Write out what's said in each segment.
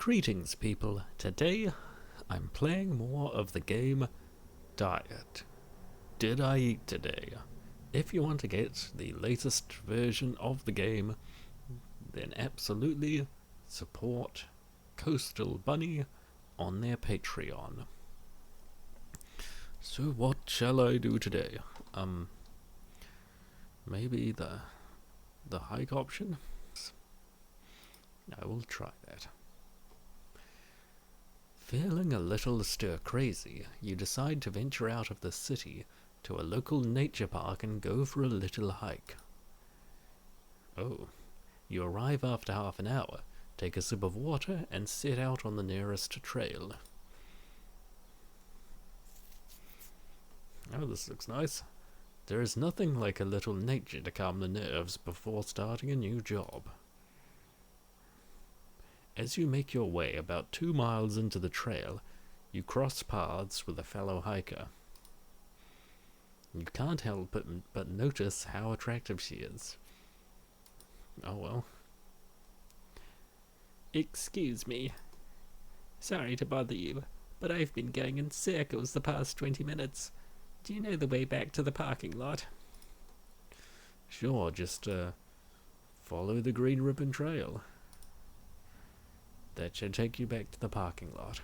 Greetings, people. Today, I'm playing more of the game D.I.E.T. Did I eat today? If you want to get the latest version of the game, then absolutely support Coastal Bunny on their Patreon. So what shall I do today? Maybe the hike option? I will try that. Feeling a little stir-crazy, you decide to venture out of the city to a local nature park and go for a little hike. Oh, you arrive after half an hour, take a sip of water, and set out on the nearest trail. Oh, this looks nice. There is nothing like a little nature to calm the nerves before starting a new job. As you make your way about 2 miles into the trail, you cross paths with a fellow hiker. You can't help but notice how attractive she is. Oh well. Excuse me. Sorry to bother you, but I've been going in circles the past 20 minutes. Do you know the way back to the parking lot? Sure, just follow the green ribbon trail. That should take you back to the parking lot.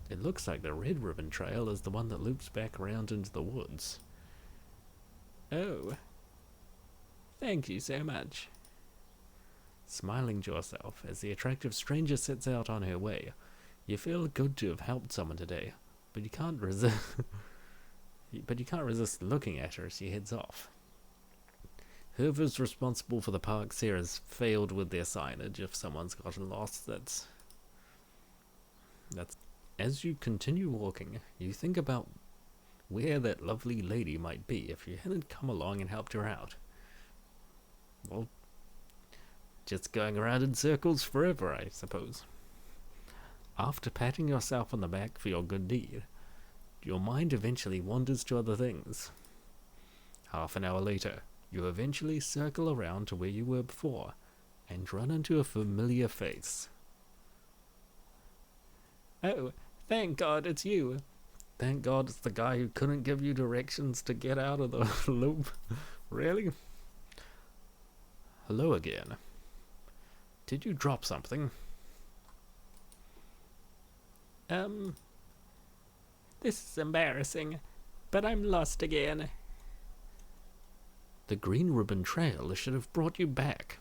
It looks like the red ribbon trail is the one that loops back around into the woods. Oh. Thank you so much. Smiling to yourself as the attractive stranger sets out on her way, you feel good to have helped someone today, but you can't resist. Looking at her as she heads off. Whoever's responsible for the parks here has failed with their signage. If someone's gotten lost, that's... As you continue walking, you think about where that lovely lady might be if you hadn't come along and helped her out. Well, just going around in circles forever, I suppose. After patting yourself on the back for your good deed, your mind eventually wanders to other things. Half an hour later, you eventually circle around to where you were before, and run into a familiar face. Oh, thank God it's you. Thank God it's the guy who couldn't give you directions to get out of the loop. Really? Hello again. Did you drop something? This is embarrassing, but I'm lost again. The green ribbon trail should have brought you back.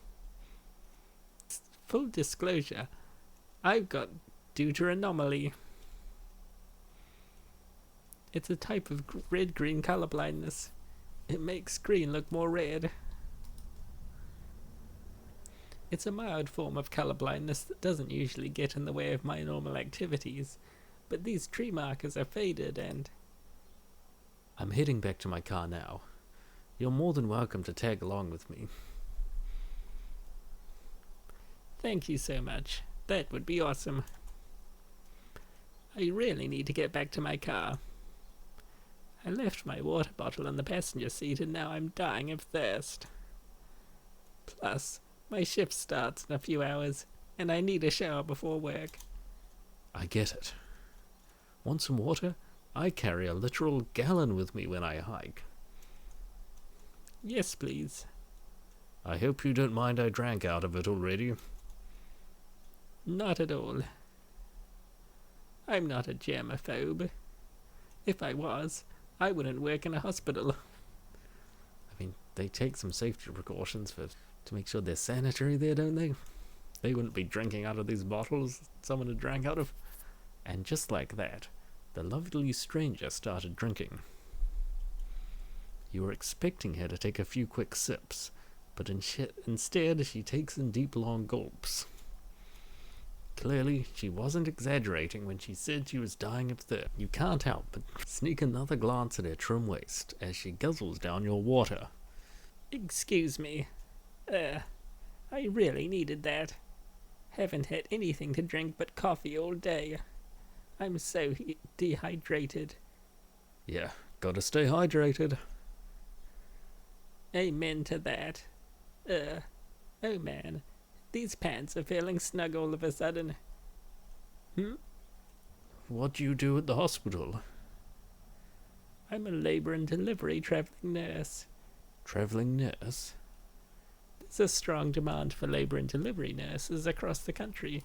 Full disclosure, I've got deuteranomaly. It's a type of red-green color blindness. It makes green look more red. It's a mild form of color blindness that doesn't usually get in the way of my normal activities, but these tree markers are faded and... I'm heading back to my car now. You're more than welcome to tag along with me. Thank you so much. That would be awesome. I really need to get back to my car. I left my water bottle in the passenger seat and now I'm dying of thirst. Plus, my shift starts in a few hours and I need a shower before work. I get it. Want some water? I carry a literal gallon with me when I hike. Yes, please. I hope you don't mind I drank out of it already. Not at all. I'm not a germaphobe. If I was, I wouldn't work in a hospital. I mean, they take some safety precautions to make sure they're sanitary there, don't they? They wouldn't be drinking out of these bottles someone had drank out of. And just like that, the lovely stranger started drinking. You were expecting her to take a few quick sips, but instead she takes in deep, long gulps. Clearly, she wasn't exaggerating when she said she was dying of thirst. You can't help but sneak another glance at her trim waist as she guzzles down your water. Excuse me. I really needed that. Haven't had anything to drink but coffee all day. I'm so dehydrated. Yeah, gotta stay hydrated. Amen to that. Oh man, These pants are feeling snug all of a sudden. What do you do at the hospital? I'm a labour and delivery travelling nurse. Travelling nurse? There's a strong demand for labour and delivery nurses across the country.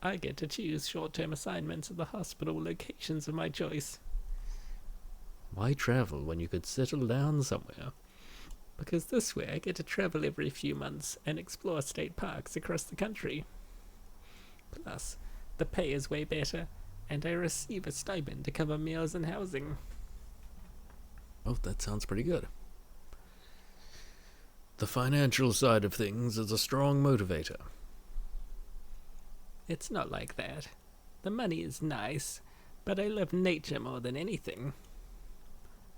I get to choose short-term assignments at the hospital locations of my choice. Why travel when you could settle down somewhere? Because this way I get to travel every few months and explore state parks across the country. Plus, the pay is way better, and I receive a stipend to cover meals and housing. Oh, that sounds pretty good. The financial side of things is a strong motivator. It's not like that. The money is nice, but I love nature more than anything.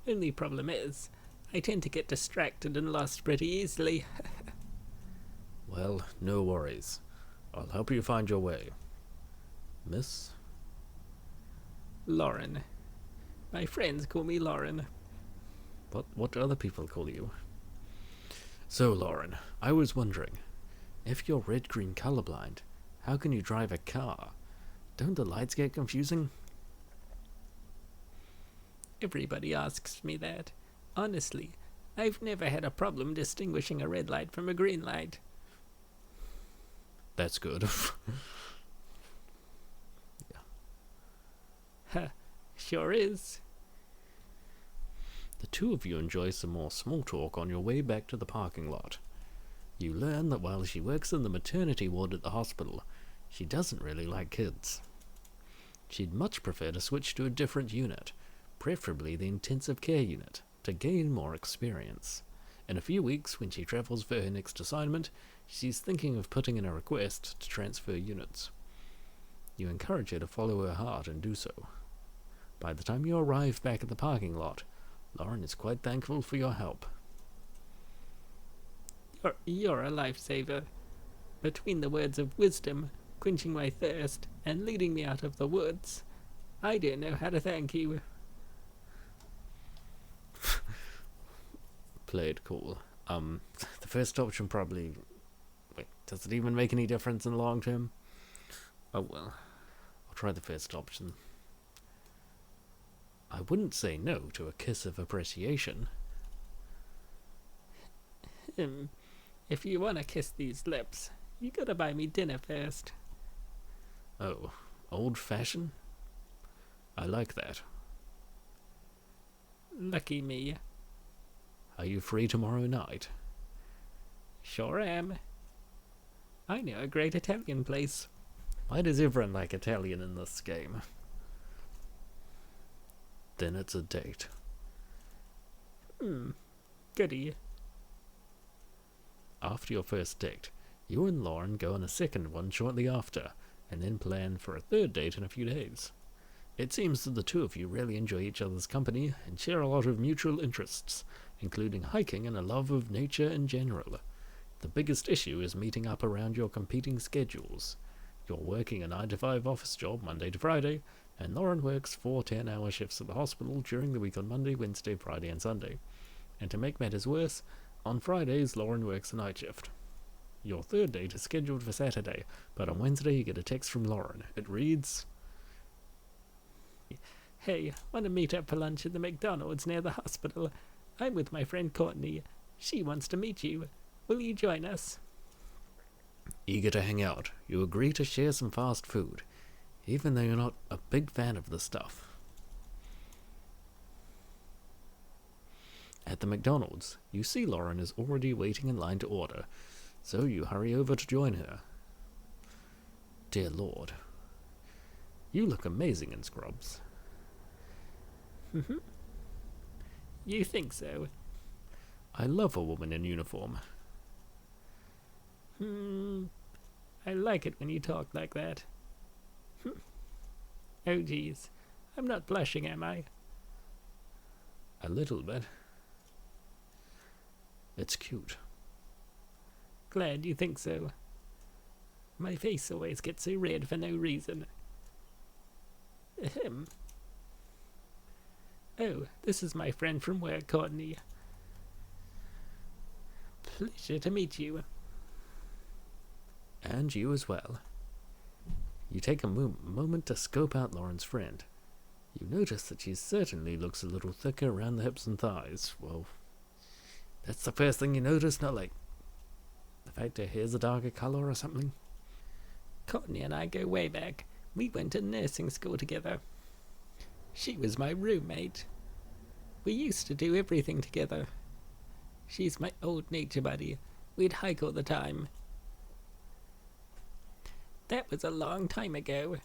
Only problem is, I tend to get distracted and lost pretty easily. Well, no worries. I'll help you find your way. Miss? Lauren. My friends call me Lauren. What do other people call you? So, Lauren, I was wondering, if you're red-green colorblind, how can you drive a car? Don't the lights get confusing? Everybody asks me that. Honestly, I've never had a problem distinguishing a red light from a green light. That's good. Huh, sure is. The two of you enjoy some more small talk on your way back to the parking lot. You learn that while she works in the maternity ward at the hospital, she doesn't really like kids. She'd much prefer to switch to a different unit, preferably the intensive care unit, to gain more experience. In a few weeks, when she travels for her next assignment, she's thinking of putting in a request to transfer units. You encourage her to follow her heart and do so. By the time you arrive back at the parking lot, Lauren is quite thankful for your help. You're a lifesaver. Between the words of wisdom, quenching my thirst, and leading me out of the woods, I don't know how to thank you. Played cool. The first option probably... Wait, does it even make any difference in the long term? Oh well. I'll try the first option. I wouldn't say no to a kiss of appreciation. If you want to kiss these lips, you gotta buy me dinner first. Oh, old-fashioned? I like that. Lucky me. Are you free tomorrow night? Sure am. I know a great Italian place. Why does everyone like Italian in this game? Then it's a date. Goody. After your first date, you and Lauren go on a second one shortly after, and then plan for a third date in a few days. It seems that the two of you really enjoy each other's company and share a lot of mutual interests, including hiking and a love of nature in general. The biggest issue is meeting up around your competing schedules. You're working a 9-to-5 office job Monday to Friday, and Lauren works 4 10-hour shifts at the hospital during the week on Monday, Wednesday, Friday and Sunday. And to make matters worse, on Fridays Lauren works a night shift. Your third date is scheduled for Saturday, but on Wednesday you get a text from Lauren. It reads, Hey, want to meet up for lunch at the McDonald's near the hospital? I'm with my friend Courtney. She wants to meet you. Will you join us? Eager to hang out, you agree to share some fast food, even though you're not a big fan of the stuff. At the McDonald's, you see Lauren is already waiting in line to order, so you hurry over to join her. Dear Lord, you look amazing in scrubs. You think so? I love a woman in uniform. I like it when you talk like that. Oh geez, I'm not blushing, am I? A little bit. It's cute. Glad you think so. My face always gets so red for no reason. Ahem. Oh, this is my friend from work, Courtney. Pleasure to meet you. And you as well. You take a moment to scope out Lauren's friend. You notice that she certainly looks a little thicker around the hips and thighs. Well, that's the first thing you notice, not like the fact her hair's a darker colour or something. Courtney and I go way back. We went to nursing school together. She was my roommate. We used to do everything together. She's my old nature buddy. We'd hike all the time. That was a long time ago.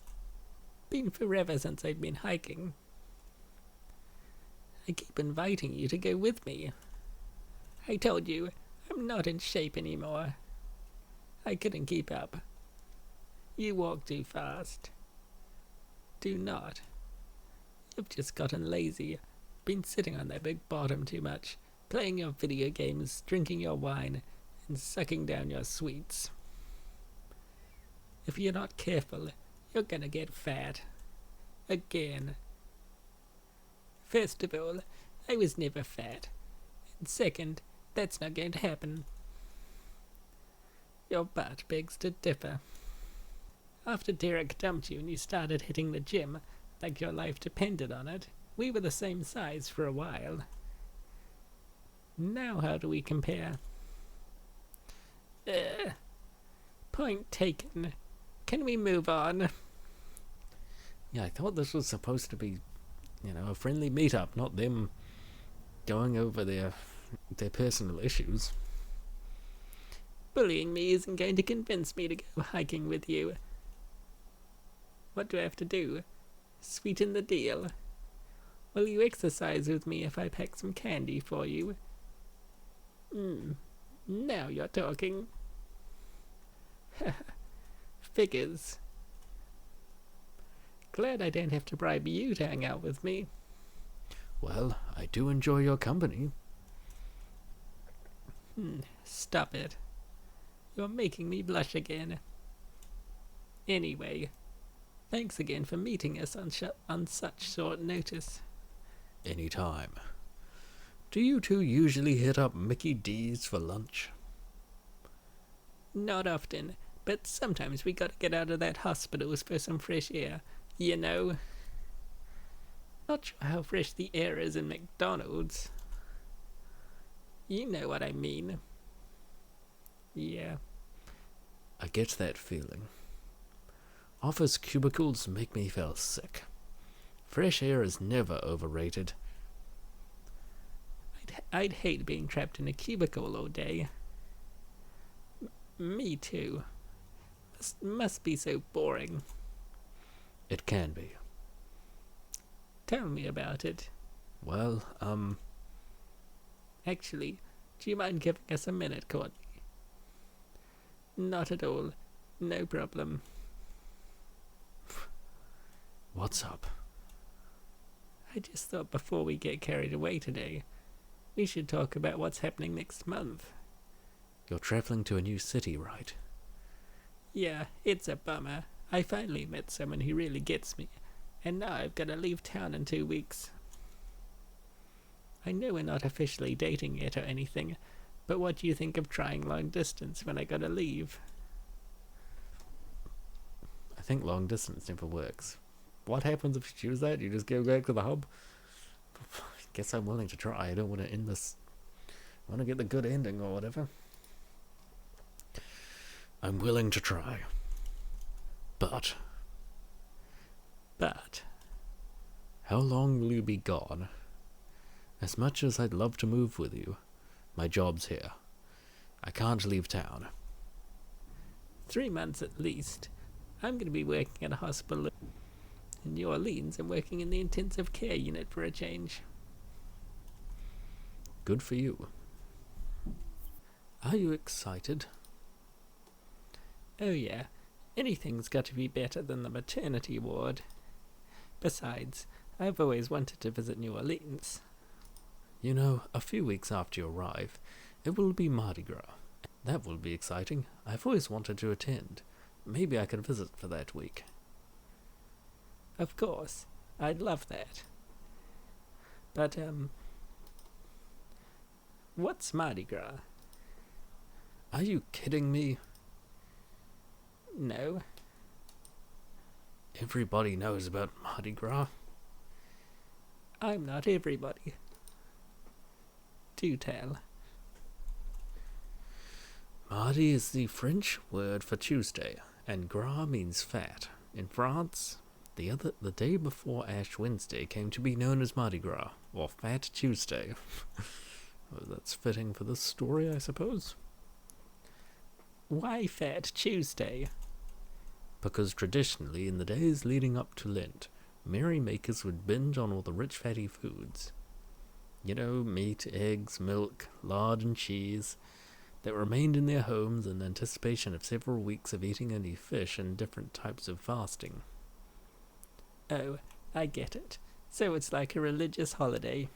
Been forever since I've been hiking. I keep inviting you to go with me. I told you, I'm not in shape anymore. I couldn't keep up. You walk too fast. Do not. You've just gotten lazy. Been sitting on that big bottom too much, playing your video games, drinking your wine, and sucking down your sweets. If you're not careful, you're gonna get fat. Again. First of all, I was never fat. And second, that's not going to happen. Your butt begs to differ. After Derek dumped you and you started hitting the gym, like your life depended on it, we were the same size for a while. Now how do we compare? Point taken. Can we move on? Yeah, I thought this was supposed to be, a friendly meetup, not them going over their personal issues. Bullying me isn't going to convince me to go hiking with you. What do I have to do? Sweeten the deal. Will you exercise with me if I pack some candy for you? Now you're talking. Figures. Glad I don't have to bribe you to hang out with me. Well, I do enjoy your company. Stop it. You're making me blush again. Anyway, thanks again for meeting us on such short notice. Any time. Do you two usually hit up Mickey D's for lunch? Not often, but sometimes we gotta get out of that hospital for some fresh air, you know. Not sure how fresh the air is in McDonald's. You know what I mean. Yeah. I get that feeling. Office cubicles make me feel sick. Fresh air is never overrated. I'd hate being trapped in a cubicle all day. Me too. Must be so boring. It can be. Tell me about it. Well, Actually, do you mind giving us a minute, Courtney? Not at all. No problem. What's up? I just thought before we get carried away today, we should talk about what's happening next month. You're traveling to a new city, right? Yeah, it's a bummer. I finally met someone who really gets me, and now I've got to leave town in 2 weeks. I know we're not officially dating yet or anything, but what do you think of trying long distance when I gotta leave? I think long distance never works. What happens if you choose that? You just go back to the hub? Guess I'm willing to try. I don't want to end this. I want to get the good ending or whatever. I'm willing to try. But how long will you be gone? As much as I'd love to move with you, my job's here. I can't leave town. 3 months at least. I'm going to be working at a hospital in New Orleans and working in the intensive care unit for a change. Good for you. Are you excited? Oh yeah, anything's got to be better than the maternity ward. Besides, I've always wanted to visit New Orleans. You know, a few weeks after you arrive, it will be Mardi Gras. That will be exciting. I've always wanted to attend. Maybe I could visit for that week. Of course, I'd love that. But, what's Mardi Gras? Are you kidding me? No. Everybody knows about Mardi Gras. I'm not everybody. Do tell. Mardi is the French word for Tuesday, and gras means fat. In France, the day before Ash Wednesday came to be known as Mardi Gras, or Fat Tuesday. Well, that's fitting for this story, I suppose. Why Fat Tuesday? Because traditionally, in the days leading up to Lent, merrymakers would binge on all the rich fatty foods. You know, meat, eggs, milk, lard and cheese, that remained in their homes in anticipation of several weeks of eating only fish and different types of fasting. Oh, I get it. So it's like a religious holiday.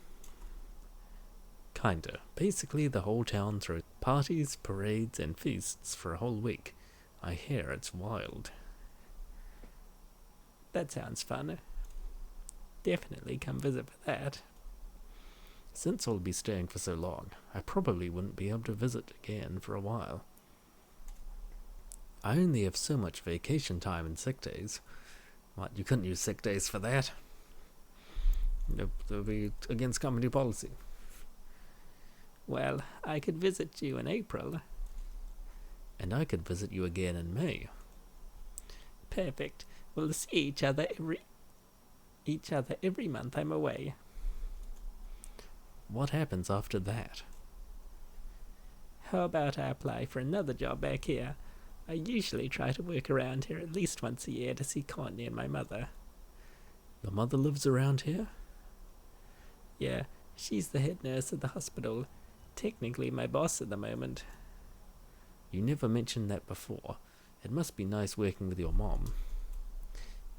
Kinda. Basically, the whole town throws parties, parades, and feasts for a whole week. I hear it's wild. That sounds fun. Definitely come visit for that. Since I'll be staying for so long, I probably wouldn't be able to visit again for a while. I only have so much vacation time and sick days. What, you couldn't use sick days for that? Nope, that would be against company policy. Well, I could visit you in April. And I could visit you again in May. Perfect. We'll see each other every month I'm away. What happens after that? How about I apply for another job back here? I usually try to work around here at least once a year to see Courtney and my mother. Your mother lives around here? Yeah, she's the head nurse at the hospital. Technically my boss at the moment. You never mentioned that before. It must be nice working with your mom.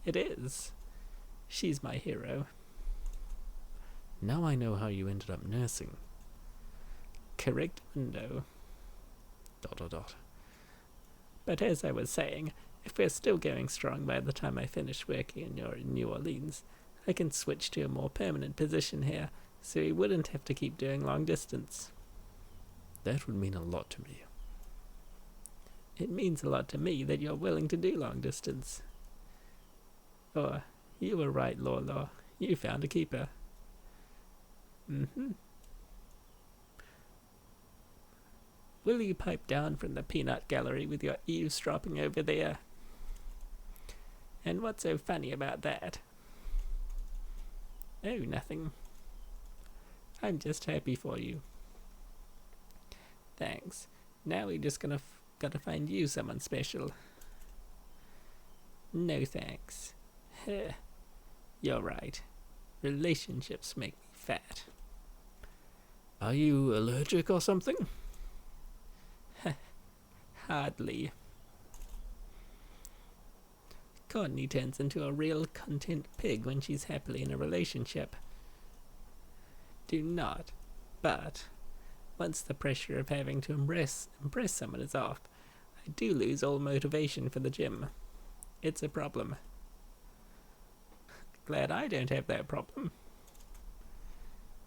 It is. She's my hero. Now I know how you ended up nursing. Correct window. ... But as I was saying, if we're still going strong by the time I finish working in New Orleans, I can switch to a more permanent position here, so we wouldn't have to keep doing long distance. That would mean a lot to me. It means a lot to me that you're willing to do long distance. Oh, you were right, Lawlaw. You found a keeper. Will you pipe down from the peanut gallery with your eavesdropping over there? And what's so funny about that? Oh, nothing. I'm just happy for you. Thanks. Now we just gotta find you someone special. No thanks. You're right. Relationships make me fat. Are you allergic or something? Hardly. Courtney turns into a real content pig when she's happily in a relationship. Do not. But once the pressure of having to impress someone is off, I do lose all motivation for the gym. It's a problem. Glad I don't have that problem.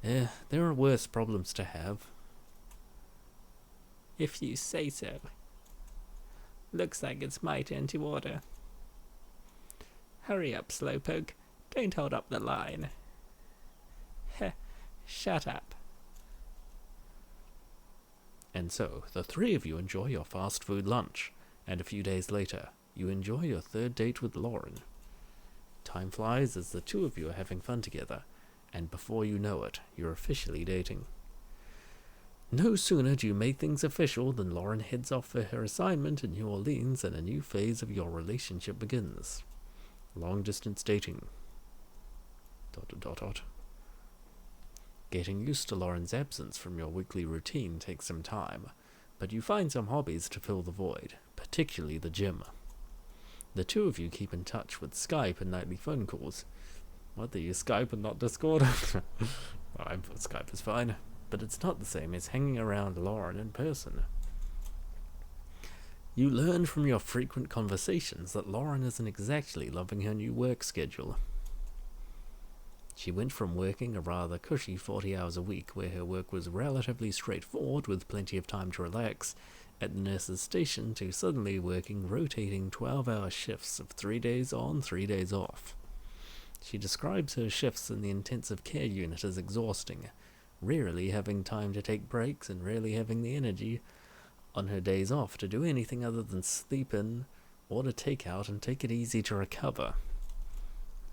There are worse problems to have. If you say so. Looks like it's my turn to order. Hurry up, Slowpoke. Don't hold up the line. Heh, shut up. And so, the three of you enjoy your fast food lunch, and a few days later, you enjoy your third date with Lauren. Time flies as the two of you are having fun together, and before you know it, you're officially dating. No sooner do you make things official than Lauren heads off for her assignment in New Orleans and a new phase of your relationship begins. Long-distance dating. ... Getting used to Lauren's absence from your weekly routine takes some time, but you find some hobbies to fill the void, particularly the gym. The two of you keep in touch with Skype and nightly phone calls. What, they use Skype and not Discord? Skype is fine, but it's not the same as hanging around Lauren in person. You learn from your frequent conversations that Lauren isn't exactly loving her new work schedule. She went from working a rather cushy 40 hours a week where her work was relatively straightforward with plenty of time to relax, at the nurse's station to suddenly working rotating 12-hour shifts of 3 days on, 3 days off. She describes her shifts in the intensive care unit as exhausting, rarely having time to take breaks and rarely having the energy on her days off to do anything other than sleep in, order takeout, and take it easy to recover.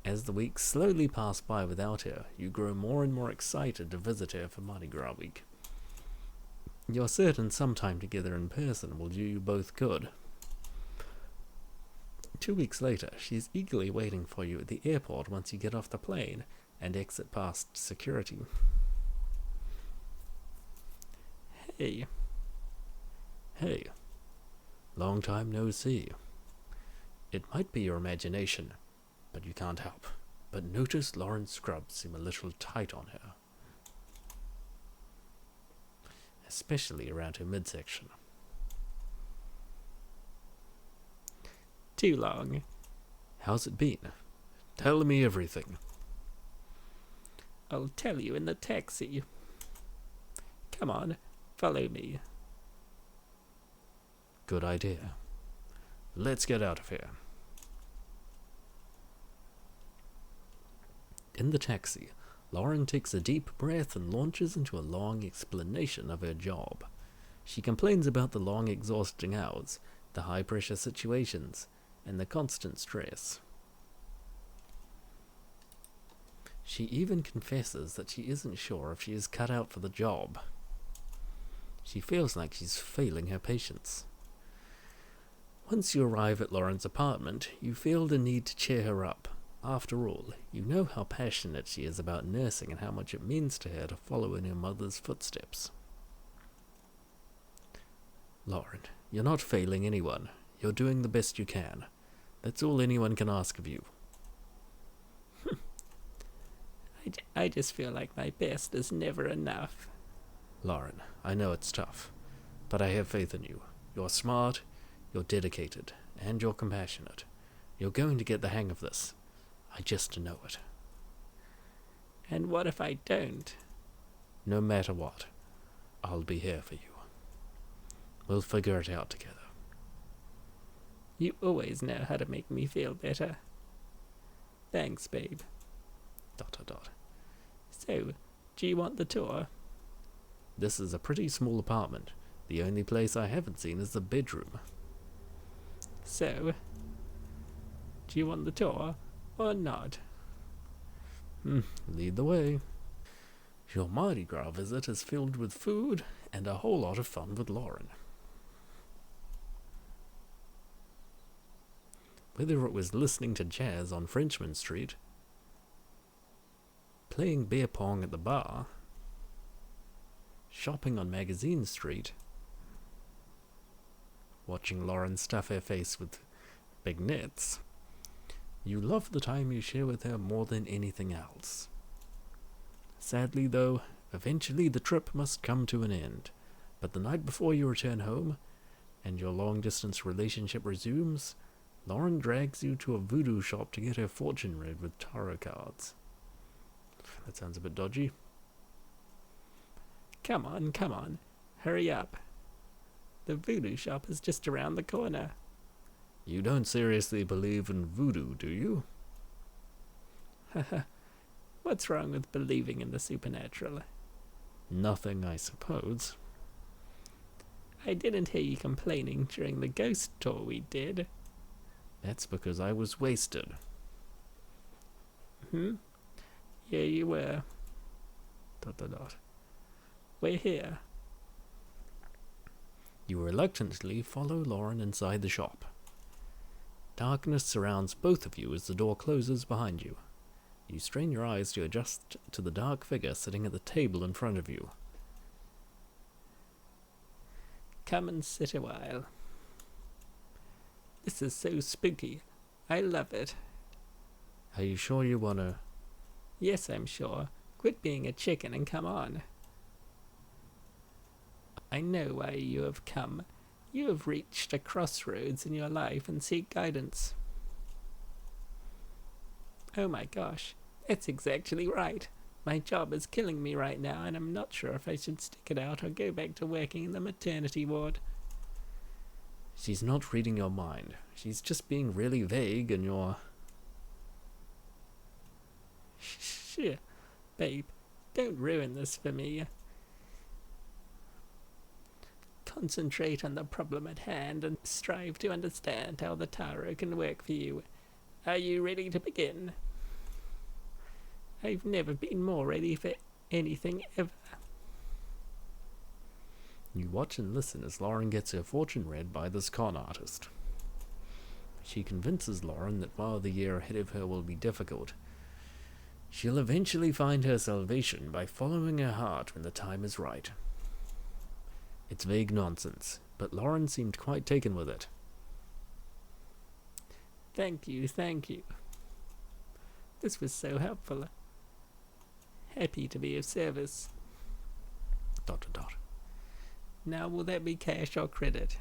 As the weeks slowly pass by without her, you grow more and more excited to visit her for Mardi Gras week. You're certain some time together in person will do you both good. 2 weeks later, she's eagerly waiting for you at the airport once you get off the plane and exit past security. Hey. Hey. Long time no see. It might be your imagination, but you can't help but notice Lauren's scrubs seem a little tight on her, especially around her midsection. Too long. How's it been? Tell me everything. I'll tell you in the taxi. Come on, follow me. Good idea. Let's get out of here. In the taxi, Lauren takes a deep breath and launches into a long explanation of her job. She complains about the long, exhausting hours, the high-pressure situations, and the constant stress. She even confesses that she isn't sure if she is cut out for the job. She feels like she's failing her patients. Once you arrive at Lauren's apartment, you feel the need to cheer her up. After all, you know how passionate she is about nursing and how much it means to her to follow in her mother's footsteps. Lauren, you're not failing anyone. You're doing the best you can. That's all anyone can ask of you. I just feel like my best is never enough. Lauren, I know it's tough, but I have faith in you. You're smart, you're dedicated, and you're compassionate. You're going to get the hang of this. I just know it. And what if I don't? No matter what, I'll be here for you. We'll figure it out together. You always know how to make me feel better. Thanks, babe. ... So, do you want the tour? This is a pretty small apartment. The only place I haven't seen is the bedroom. So, do you want the tour or not? Lead the way. Your Mardi Gras visit is filled with food and a whole lot of fun with Lauren. Whether it was listening to jazz on Frenchman Street, playing beer pong at the bar, shopping on Magazine Street, watching Lauren stuff her face with big nets, you love the time you share with her more than anything else. Sadly, though, eventually the trip must come to an end, but the night before you return home, and your long-distance relationship resumes, Lauren drags you to a voodoo shop to get her fortune read with tarot cards. That sounds a bit dodgy. Come on. Hurry up. The voodoo shop is just around the corner. You don't seriously believe in voodoo, do you? What's wrong with believing in the supernatural? Nothing, I suppose. I didn't hear you complaining during the ghost tour we did. That's because I was wasted. Yeah, you were. ... We're here. You reluctantly follow Lauren inside the shop. Darkness surrounds both of you as the door closes behind you. You strain your eyes to adjust to the dark figure sitting at the table in front of you. Come and sit a while. This is so spooky. I love it. Are you sure you want to... Yes, I'm sure. Quit being a chicken and come on. I know why you have come. You have reached a crossroads in your life and seek guidance. Oh my gosh, that's exactly right. My job is killing me right now, and I'm not sure if I should stick it out or go back to working in the maternity ward. She's not reading your mind. She's just being really vague and you're... Sure, babe, don't ruin this for me. Concentrate on the problem at hand and strive to understand how the tarot can work for you. Are you ready to begin? I've never been more ready for anything ever. You watch and listen as Lauren gets her fortune read by this con artist. She convinces Lauren that while the year ahead of her will be difficult, she'll eventually find her salvation by following her heart when the time is right. It's vague nonsense, but Lauren seemed quite taken with it. Thank you. This was so helpful. Happy to be of service. ... Now, will that be cash or credit?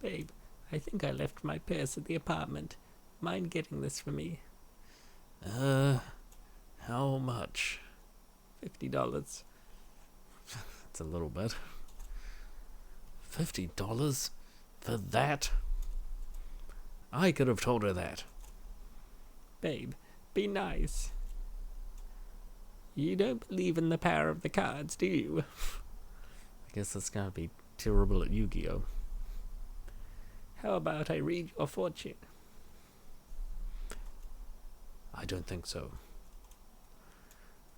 Babe, I think I left my purse at the apartment. Mind getting this for me? How much? $50. That's a little bit. $50? For that? I could have told her that. Babe, be nice. You don't believe in the power of the cards, do you? I guess that's gotta be terrible at Yu-Gi-Oh! How about I read your fortune? I don't think so.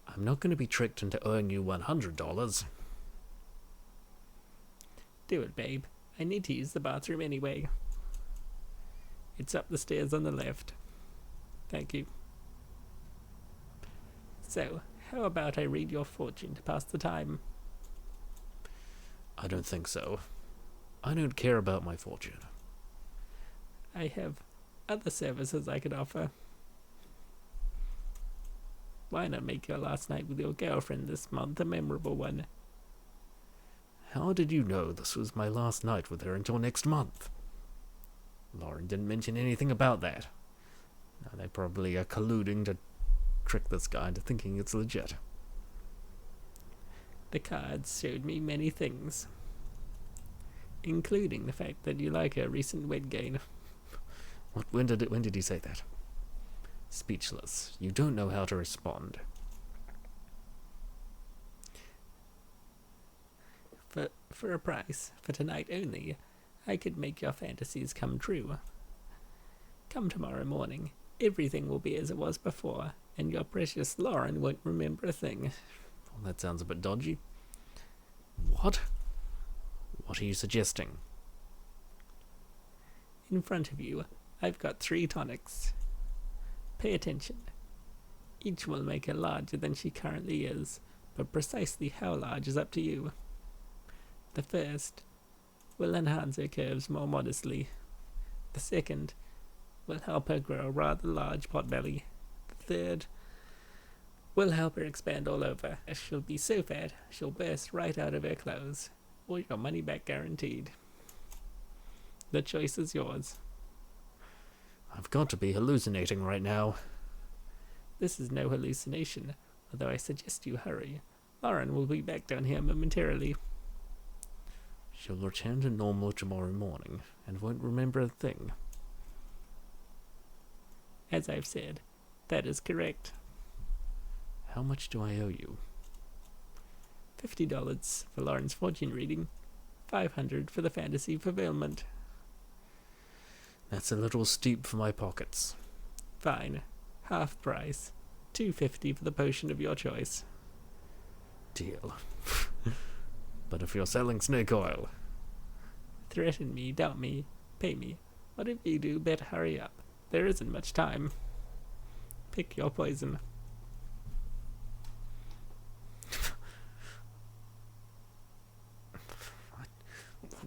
I'm not going to be tricked into owing you $100. Do it, babe. I need to use the bathroom anyway. It's up the stairs on the left. Thank you. So, how about I read your fortune to pass the time? I don't think so. I don't care about my fortune. I have other services I could offer. Why not make your last night with your girlfriend this month a memorable one? How did you know this was my last night with her until next month? Lauren didn't mention anything about that. Now they probably are colluding to trick this guy into thinking it's legit. The cards showed me many things, including the fact that you like her recent weight gain. When did he say that? Speechless. You don't know how to respond. For a price, for tonight only, I could make your fantasies come true. Come tomorrow morning, everything will be as it was before, and your precious Lauren won't remember a thing. Well, that sounds a bit dodgy. What? What are you suggesting? In front of you, I've got 3 tonics. Pay attention. Each will make her larger than she currently is, but precisely how large is up to you. The first will enhance her curves more modestly. The second will help her grow a rather large potbelly. The third will help her expand all over. She'll be so fat, she'll burst right out of her clothes. Or your money back guaranteed. The choice is yours. I've got to be hallucinating right now. This is no hallucination, although I suggest you hurry. Lauren will be back down here momentarily. She'll return to normal tomorrow morning and won't remember a thing. As I've said, that is correct. How much do I owe you? $50 for Lauren's fortune reading, $500 for the fantasy fulfillment. That's a little steep for my pockets. Fine, half price, $250 for the potion of your choice. Deal. But if you're selling snake oil... Threaten me, doubt me, pay me. Whatever you do, better hurry up. There isn't much time. Pick your poison.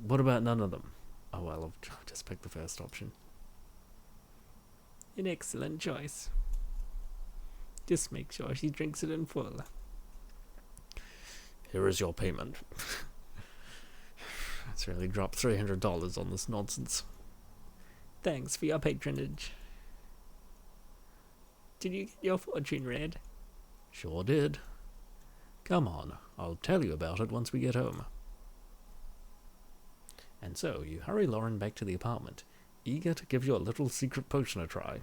What about none of them? Oh well, I'll just pick the first option. An excellent choice. Just make sure she drinks it in full. Here is your payment. Let's really drop $300 on this nonsense. Thanks for your patronage. Did you get your fortune read? Sure did. Come on, I'll tell you about it once we get home. And so you hurry Lauren back to the apartment, eager to give your little secret potion a try.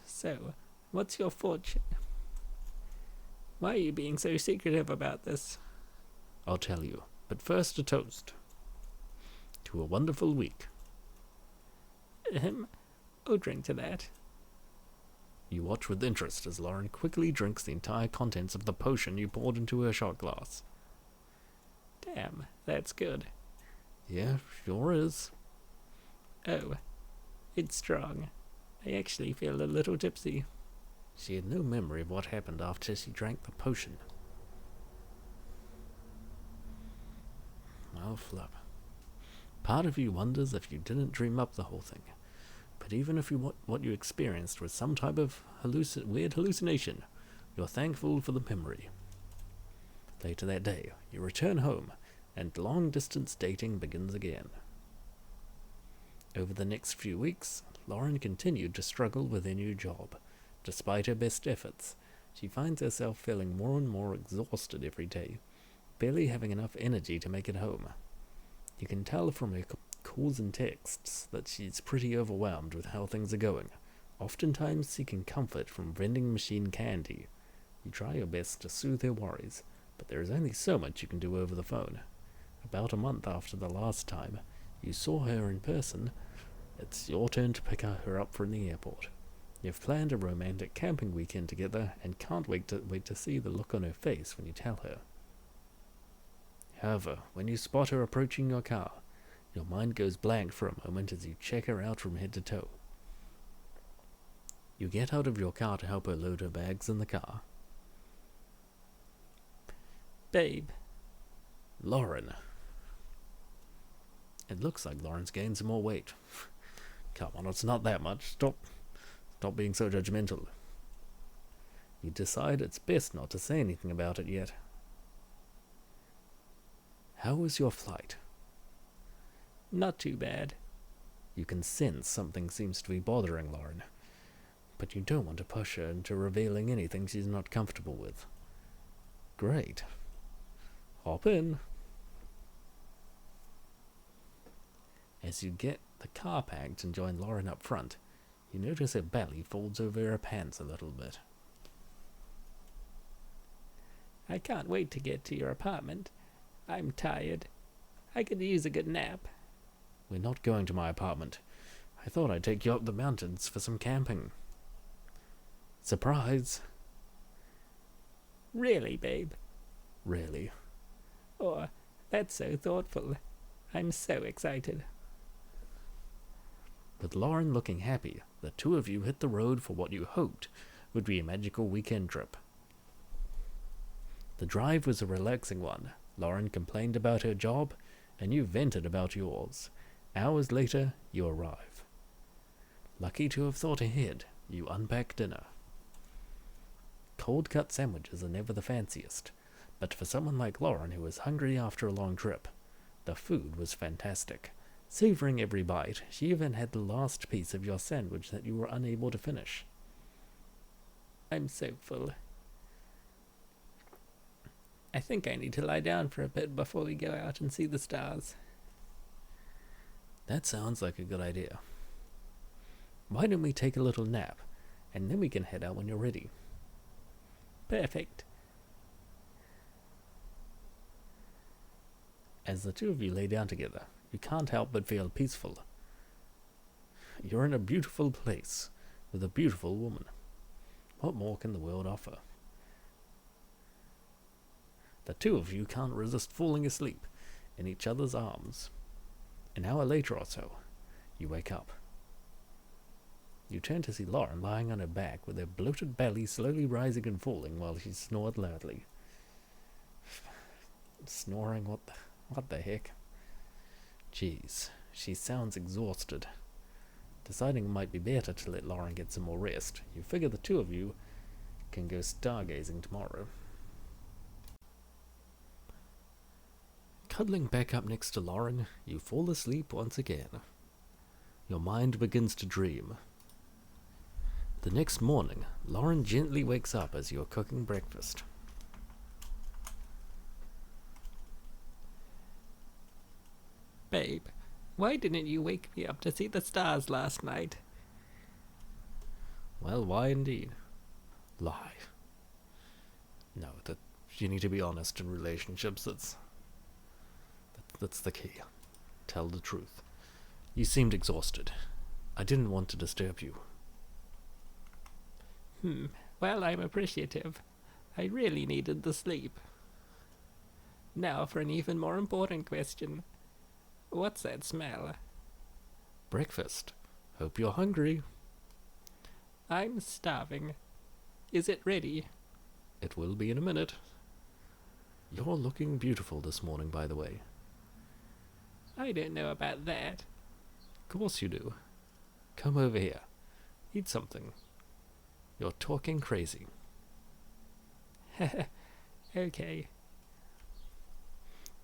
So, what's your fortune? Why are you being so secretive about this? I'll tell you, but first a toast. To a wonderful week. I'll drink to that. You watch with interest as Lauren quickly drinks the entire contents of the potion you poured into her shot glass. Damn, that's good. Yeah, sure is. Oh, it's strong. I actually feel a little tipsy. She had no memory of what happened after she drank the potion. Well, flub. Part of you wonders if you didn't dream up the whole thing. But even if what you experienced was some type of weird hallucination, you're thankful for the memory. Later that day, you return home, and long-distance dating begins again. Over the next few weeks, Lauren continued to struggle with her new job. Despite her best efforts, she finds herself feeling more and more exhausted every day, barely having enough energy to make it home. You can tell from her calls and texts that she's pretty overwhelmed with how things are going, oftentimes seeking comfort from vending machine candy. You try your best to soothe her worries, but there is only so much you can do over the phone. About a month after the last time you saw her in person, it's your turn to pick her up from the airport. You've planned a romantic camping weekend together and can't wait to see the look on her face when you tell her. However, when you spot her approaching your car, your mind goes blank for a moment as you check her out from head to toe. You get out of your car to help her load her bags in the car. Babe. Lauren. It looks like Lauren's gained some more weight. Come on, it's not that much. Stop being so judgmental. You decide it's best not to say anything about it yet. How was your flight? Not too bad. You can sense something seems to be bothering Lauren, but you don't want to push her into revealing anything she's not comfortable with. Great. Hop in. As you get the car packed and join Lauren up front, you notice her belly folds over her pants a little bit. I can't wait to get to your apartment. I'm tired. I could use a good nap. We're not going to my apartment. I thought I'd take you up the mountains for some camping. Surprise! Really, babe? Really? Oh, that's so thoughtful. I'm so excited. With Lauren looking happy, the two of you hit the road for what you hoped would be a magical weekend trip. The drive was a relaxing one. Lauren complained about her job, and you vented about yours. Hours later, you arrive. Lucky to have thought ahead, you unpack dinner. Cold-cut sandwiches are never the fanciest, but for someone like Lauren who was hungry after a long trip, the food was fantastic. Savoring every bite, she even had the last piece of your sandwich that you were unable to finish. I'm so full. I think I need to lie down for a bit before we go out and see the stars. That sounds like a good idea. Why don't we take a little nap, and then we can head out when you're ready. Perfect. As the two of you lay down together, you can't help but feel peaceful. You're in a beautiful place, with a beautiful woman. What more can the world offer? The two of you can't resist falling asleep in each other's arms. An hour later or so, you wake up. You turn to see Lauren lying on her back with her bloated belly slowly rising and falling while she snored loudly. Snoring? What the heck? Jeez, she sounds exhausted. Deciding it might be better to let Lauren get some more rest, you figure the two of you can go stargazing tomorrow. Cuddling back up next to Lauren, you fall asleep once again. Your mind begins to dream. The next morning, Lauren gently wakes up as you're cooking breakfast. Babe, why didn't you wake me up to see the stars last night? Well, why indeed? Lie. No, that you need to be honest in relationships. That's the key. Tell the truth. You seemed exhausted. I didn't want to disturb you. Well, I'm appreciative. I really needed the sleep. Now for an even more important question. What's that smell? Breakfast. Hope you're hungry. I'm starving. Is it ready? It will be in a minute. You're looking beautiful this morning, by the way. I don't know about that. Of course you do. Come over here. Eat something. You're talking crazy. Okay.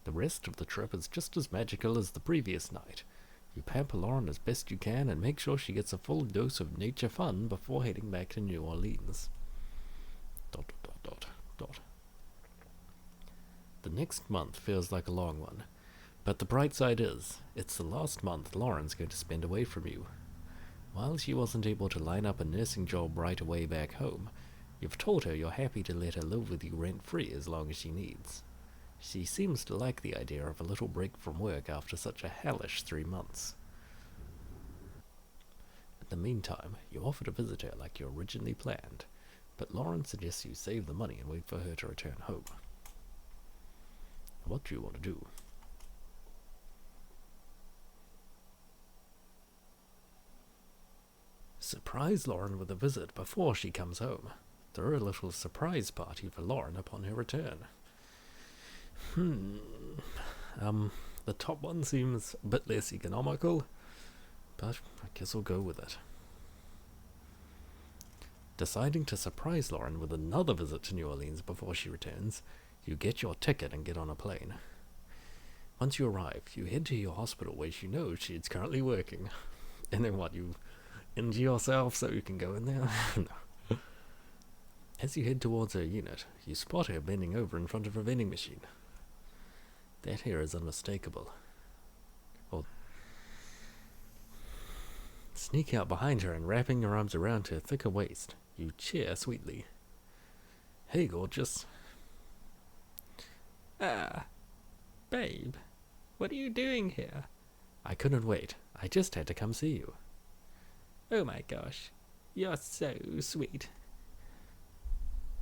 The rest of the trip is just as magical as the previous night. You pamper Lauren as best you can and make sure she gets a full dose of nature fun before heading back to New Orleans. ... The next month feels like a long one, but the bright side is, it's the last month Lauren's going to spend away from you. While she wasn't able to line up a nursing job right away back home, you've told her you're happy to let her live with you rent-free as long as she needs. She seems to like the idea of a little break from work after such a hellish 3 months. In the meantime, you offer to visit her like you originally planned, but Lauren suggests you save the money and wait for her to return home. What do you want to do? Surprise Lauren with a visit before she comes home. Throw a little surprise party for Lauren upon her return. The top one seems a bit less economical, but I guess we'll go with it. Deciding to surprise Lauren with another visit to New Orleans before she returns, you get your ticket and get on a plane. Once you arrive, you head to your hospital where you know she's currently working. And then what, you injure yourself so you can go in there? No. As you head towards her unit, you spot her bending over in front of a vending machine. That hair is unmistakable. Well, sneak out behind her and wrapping your arms around her thicker waist, you cheer sweetly. Hey, gorgeous. Babe, what are you doing here? I couldn't wait. I just had to come see you. Oh my gosh, you're so sweet.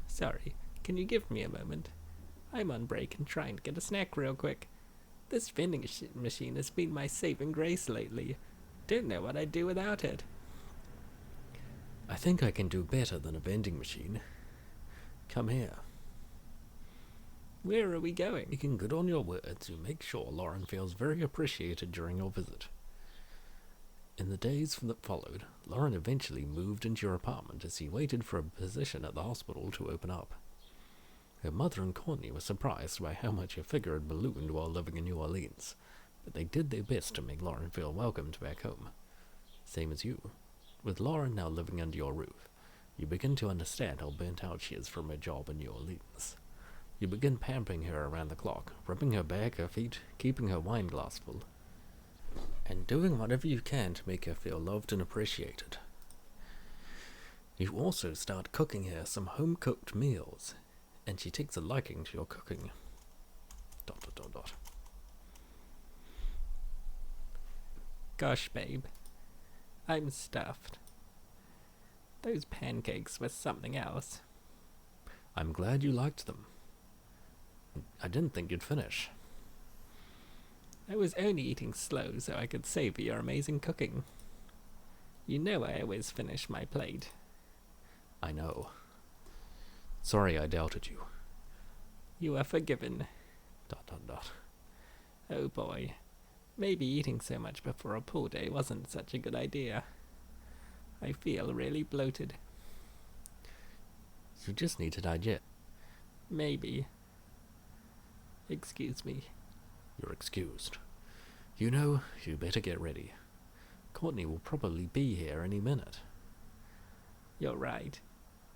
Sorry, can you give me a moment? I'm on break and trying to get a snack real quick. This vending machine has been my saving grace lately. Don't know what I'd do without it. I think I can do better than a vending machine. Come here. Where are we going? Making good on your word to make sure Lauren feels very appreciated during your visit. In the days that followed, Lauren eventually moved into your apartment as he waited for a position at the hospital to open up. Her mother and Courtney were surprised by how much her figure had ballooned while living in New Orleans, but they did their best to make Lauren feel welcomed back home. Same as you. With Lauren now living under your roof, you begin to understand how burnt out she is from her job in New Orleans. You begin pampering her around the clock, rubbing her back, her feet, keeping her wine glass full, and doing whatever you can to make her feel loved and appreciated. You also start cooking her some home-cooked meals, and she takes a liking to your cooking. ... Gosh, babe, I'm stuffed. Those pancakes were something else. I'm glad you liked them. I didn't think you'd finish. I was only eating slow so I could savor your amazing cooking. You know I always finish my plate. I know. Sorry I doubted you. You are forgiven. ... Oh boy, maybe eating so much before a pool day wasn't such a good idea. I feel really bloated. You just need to digest. Maybe. Excuse me. You're excused. You know, you better get ready. Courtney will probably be here any minute. You're right.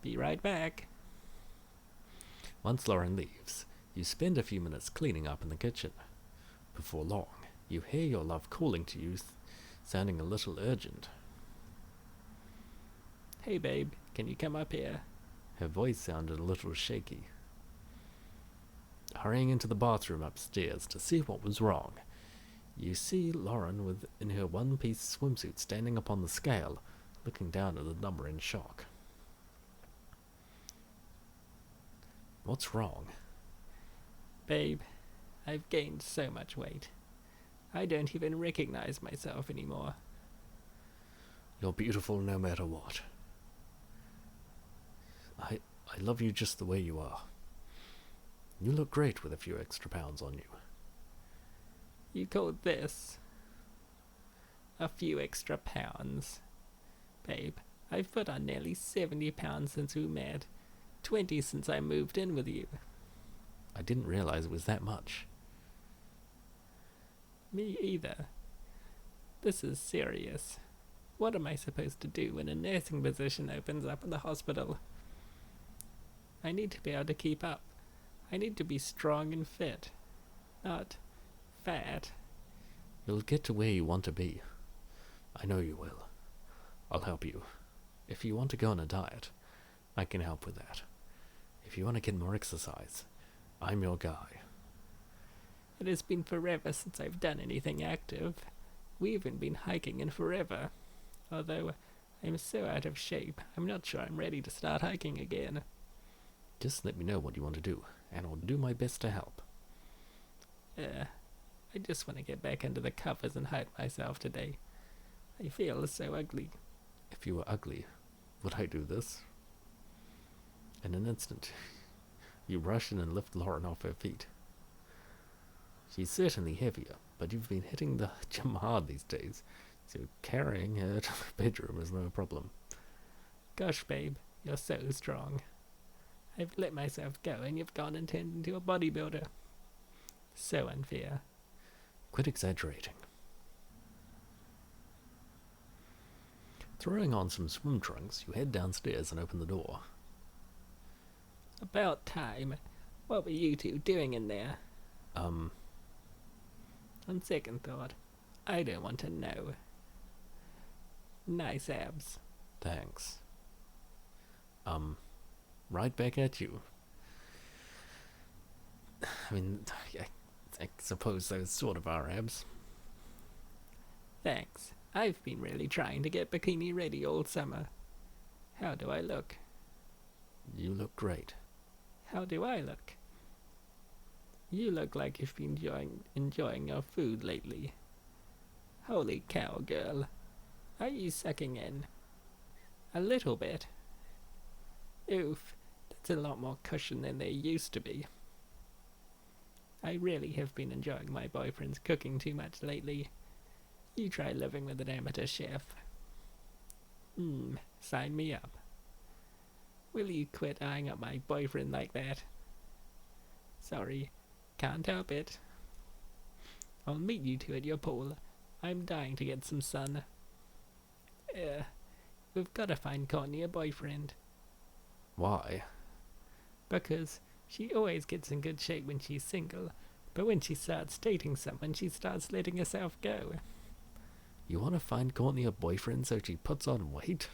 Be right back. Once Lauren leaves, you spend a few minutes cleaning up in the kitchen. Before long, You hear your love calling to you, sounding a little urgent. Hey babe, can you come up here? Her voice sounded a little shaky. Hurrying into the bathroom upstairs to see what was wrong, you see Lauren in her one-piece swimsuit standing upon the scale, looking down at the number in shock. What's wrong? Babe, I've gained so much weight. I don't even recognize myself anymore. You're beautiful no matter what. I love you just the way you are. You look great with a few extra pounds on you. You call this a few extra pounds? Babe, I've put on nearly 70 pounds since we met. 20 since I moved in with you. I didn't realize it was that much. Me either. This is serious. What am I supposed to do when a nursing position opens up in the hospital? I need to be able to keep up. I need to be strong and fit, not fat. You'll get to where you want to be. I know you will. I'll help you. If you want to go on a diet, I can help with that. If you want to get more exercise, I'm your guy. It has been forever since I've done anything active. We haven't been hiking in forever. Although I'm so out of shape, I'm not sure I'm ready to start hiking again. Just let me know what you want to do, and I'll do my best to help. I just want to get back under the covers and hide myself today. I feel so ugly. If you were ugly, would I do this? In an instant, you rush in and lift Lauren off her feet. She's certainly heavier, but you've been hitting the gym hard these days, so carrying her to the bedroom is no problem. Gosh, babe, you're so strong. I've let myself go and you've gone and turned into a bodybuilder. So unfair. Quit exaggerating. Throwing on some swim trunks, you head downstairs and open the door. About time. What were you two doing in there? On second thought, I don't want to know. Nice abs. Thanks. Right back at you. I mean, I suppose those sort of are abs. Thanks. I've been really trying to get bikini ready all summer. How do I look? You look great. How do I look? You look like you've been enjoying your food lately. Holy cow, girl. Are you sucking in? A little bit. Oof, that's a lot more cushion than there used to be. I really have been enjoying my boyfriend's cooking too much lately. You try living with an amateur chef. Sign me up. Will you quit eyeing up my boyfriend like that? Sorry, can't help it. I'll meet you two at your pool. I'm dying to get some sun. We've got to find Courtney a boyfriend. Why? Because she always gets in good shape when she's single, but when she starts dating someone, she starts letting herself go. You want to find Courtney a boyfriend so she puts on weight?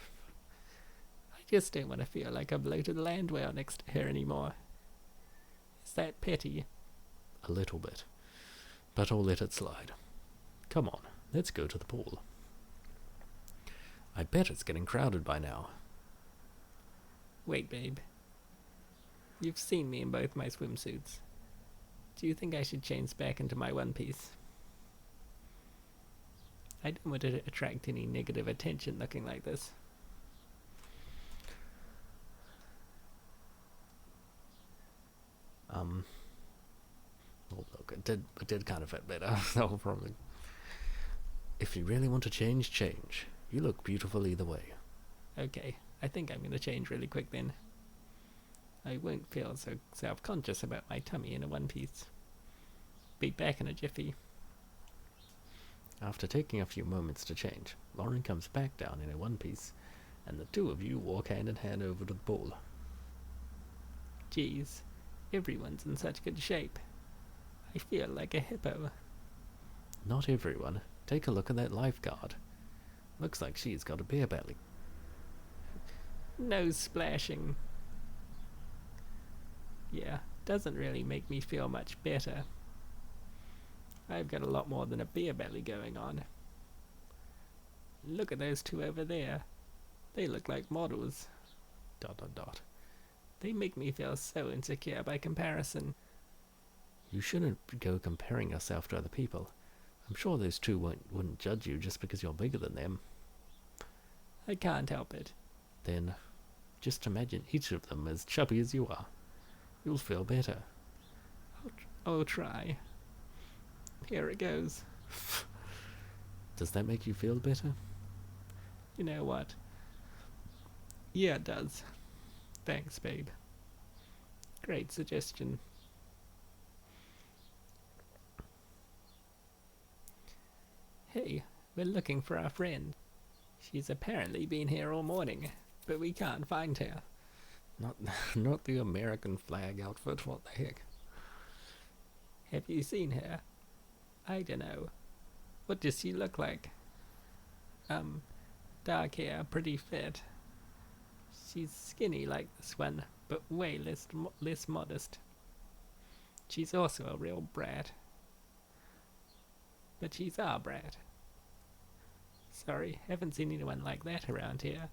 I just don't want to feel like a bloated land whale next to her anymore. Is that petty? A little bit. But I'll let it slide. Come on, let's go to the pool. I bet it's getting crowded by now. Wait, babe. You've seen me in both my swimsuits. Do you think I should change back into my one piece? I don't want to attract any negative attention looking like this. Well, look, it did kind of fit better. The whole problem. If you really want to change, change. You look beautiful either way. Okay, I think I'm going to change really quick then. I won't feel so self-conscious about my tummy in a one piece. Be back in a jiffy. After taking a few moments to change, Lauren comes back down in a one piece, and the two of you walk hand in hand over to the pool. Geez, everyone's in such good shape. I feel like a hippo. Not everyone. Take a look at that lifeguard. Looks like she's got a beer belly. No splashing. Yeah, doesn't really make me feel much better. I've got a lot more than a beer belly going on. Look at those two over there. They look like models. ... They make me feel so insecure by comparison. You shouldn't go comparing yourself to other people. I'm sure those two wouldn't judge you just because you're bigger than them. I can't help it. Then, just imagine each of them as chubby as you are. You'll feel better. I'll try. Here it goes. Does that make you feel better? You know what? Yeah, it does. Thanks, babe. Great suggestion. Hey, we're looking for our friend. She's apparently been here all morning, but we can't find her. Not the American flag outfit, what the heck? Have you seen her? I don't know. What does she look like? Dark hair, pretty fit. She's skinny like this one, but way less modest. She's also a real brat. But she's our brat. Sorry, haven't seen anyone like that around here.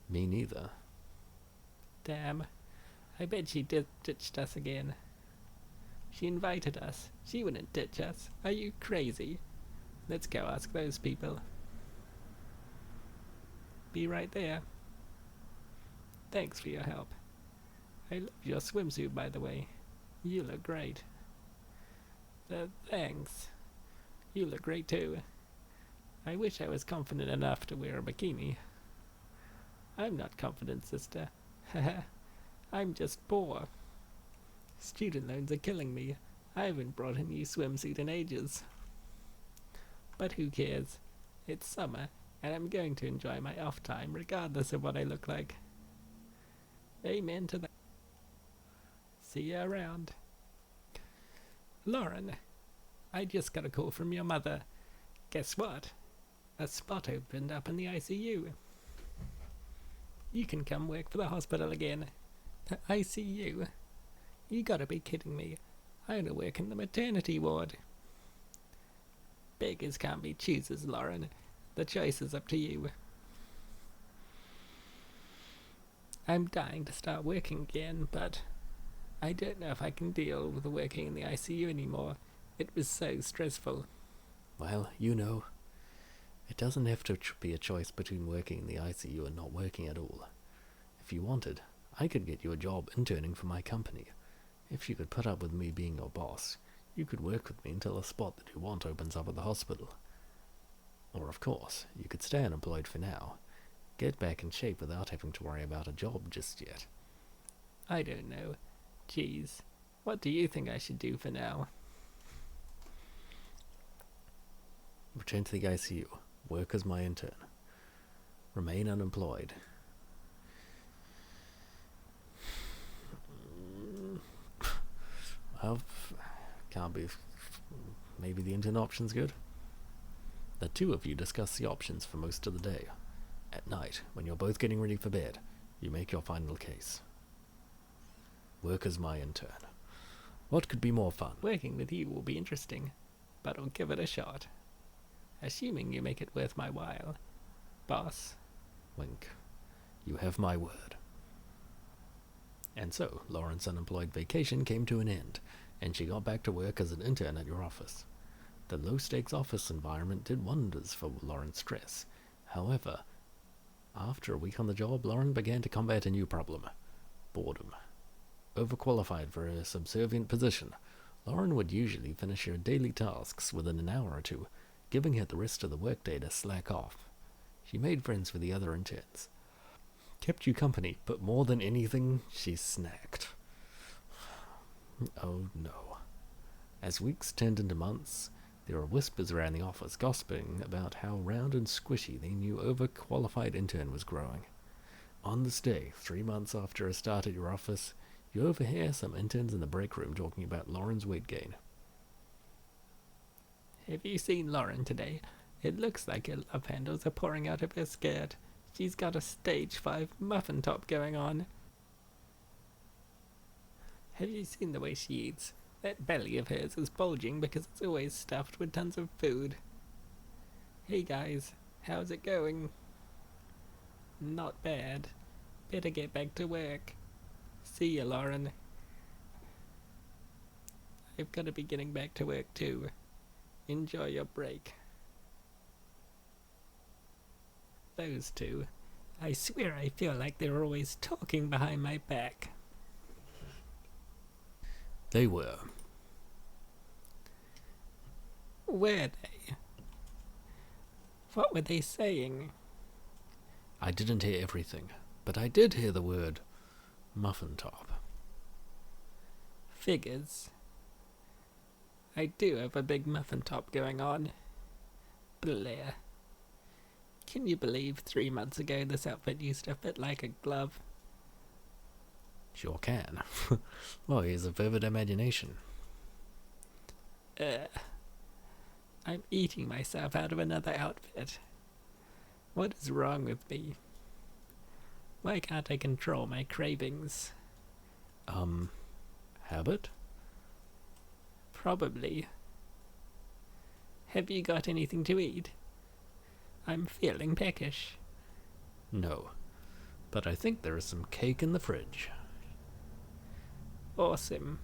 Me neither. Damn. I bet she ditched us again. She invited us. She wouldn't ditch us. Are you crazy? Let's go ask those people. Be right there. Thanks for your help. I love your swimsuit, by the way. You look great. Thanks. You look great too. I wish I was confident enough to wear a bikini. I'm not confident, sister. Haha. I'm just poor. Student loans are killing me. I haven't brought a new swimsuit in ages. But who cares? It's summer, and I'm going to enjoy my off time regardless of what I look like. Amen to that. See you around. Lauren, I just got a call from your mother. Guess what? A spot opened up in the ICU. You can come work for the hospital again. The ICU? You gotta be kidding me. I want to work in the maternity ward. Beggars can't be choosers, Lauren. The choice is up to you. I'm dying to start working again, but I don't know if I can deal with working in the ICU anymore. It was so stressful. Well, you know, it doesn't have to be a choice between working in the ICU and not working at all. If you wanted, I could get you a job interning for my company. If you could put up with me being your boss, you could work with me until a spot that you want opens up at the hospital. Or, of course, you could stay unemployed for now. Get back in shape without having to worry about a job just yet. I don't know. Geez, what do you think I should do for now? Return to the ICU. Work as my intern. Remain unemployed. Well, can't be. Maybe the intern option's good. The two of you discuss the options for most of the day. At night, when you're both getting ready for bed, you make your final case. Work as my intern. What could be more fun? Working with you will be interesting, but I'll give it a shot. Assuming you make it worth my while, boss. Wink. You have my word. And so, Lauren's unemployed vacation came to an end, and she got back to work as an intern at your office. The low-stakes office environment did wonders for Lauren's stress. However, after a week on the job, Lauren began to combat a new problem: boredom. Overqualified for her subservient position, Lauren would usually finish her daily tasks within an hour or two, giving her the rest of the workday to slack off. She made friends with the other interns, kept you company, but more than anything, she snacked. Oh no. As weeks turned into months, there were whispers around the office gossiping about how round and squishy the new overqualified intern was growing. On this day, 3 months after her start at your office, you overhear some interns in the break room talking about Lauren's weight gain. Have you seen Lauren today? It looks like her love handles are pouring out of her skirt. She's got a stage 5 muffin top going on. Have you seen the way she eats? That belly of hers is bulging because it's always stuffed with tons of food. Hey guys, how's it going? Not bad. Better get back to work. See ya, Lauren. I've got to be getting back to work too. Enjoy your break. Those two. I swear I feel like they're always talking behind my back. They were. Were they? What were they saying? I didn't hear everything, but I did hear the word muffin top. Figures. I do have a big muffin top going on. Blair. Can you believe 3 months ago this outfit used to fit like a glove? Sure can. Well, he has a vivid imagination. I'm eating myself out of another outfit. What is wrong with me? Why can't I control my cravings? Habit? Probably. Have you got anything to eat? I'm feeling peckish. No. But I think there is some cake in the fridge. Awesome.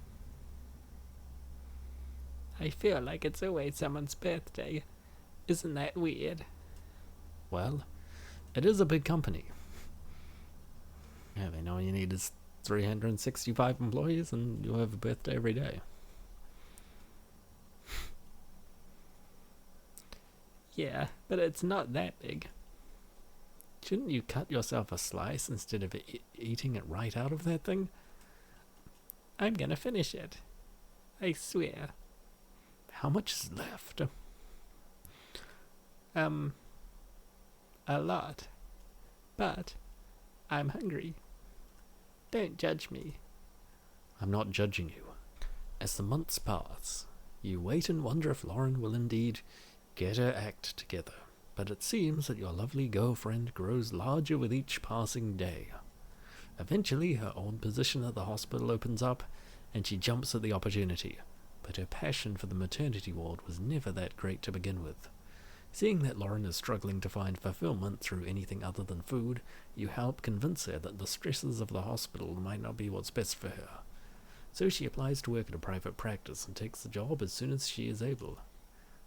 I feel like it's always someone's birthday. Isn't that weird? Well, it is a big company. Yeah, they know all you need is 365 employees and you'll have a birthday every day. Yeah, but it's not that big. Shouldn't you cut yourself a slice instead of eating it right out of that thing? I'm gonna finish it. I swear. How much is left? A lot. But I'm hungry. Don't judge me. I'm not judging you. As the months pass, you wait and wonder if Lauren will indeed get her act together. But it seems that your lovely girlfriend grows larger with each passing day. Eventually, her old position at the hospital opens up, and she jumps at the opportunity. But her passion for the maternity ward was never that great to begin with. Seeing that Lauren is struggling to find fulfillment through anything other than food, you help convince her that the stresses of the hospital might not be what's best for her. So she applies to work at a private practice and takes the job as soon as she is able.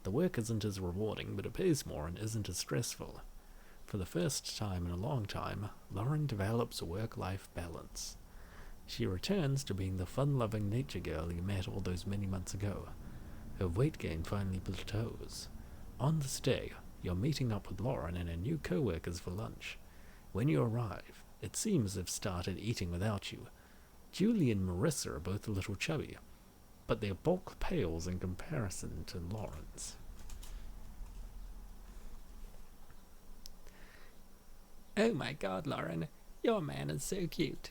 The work isn't as rewarding, but it pays more and isn't as stressful. For the first time in a long time, Lauren develops a work-life balance. She returns to being the fun-loving nature girl you met all those many months ago. Her weight gain finally plateaus. On this day, you're meeting up with Lauren and her new co-workers for lunch. When you arrive, it seems they've started eating without you. Julie and Marissa are both a little chubby, but their bulk pales in comparison to Lauren's. Oh my god, Lauren, your man is so cute.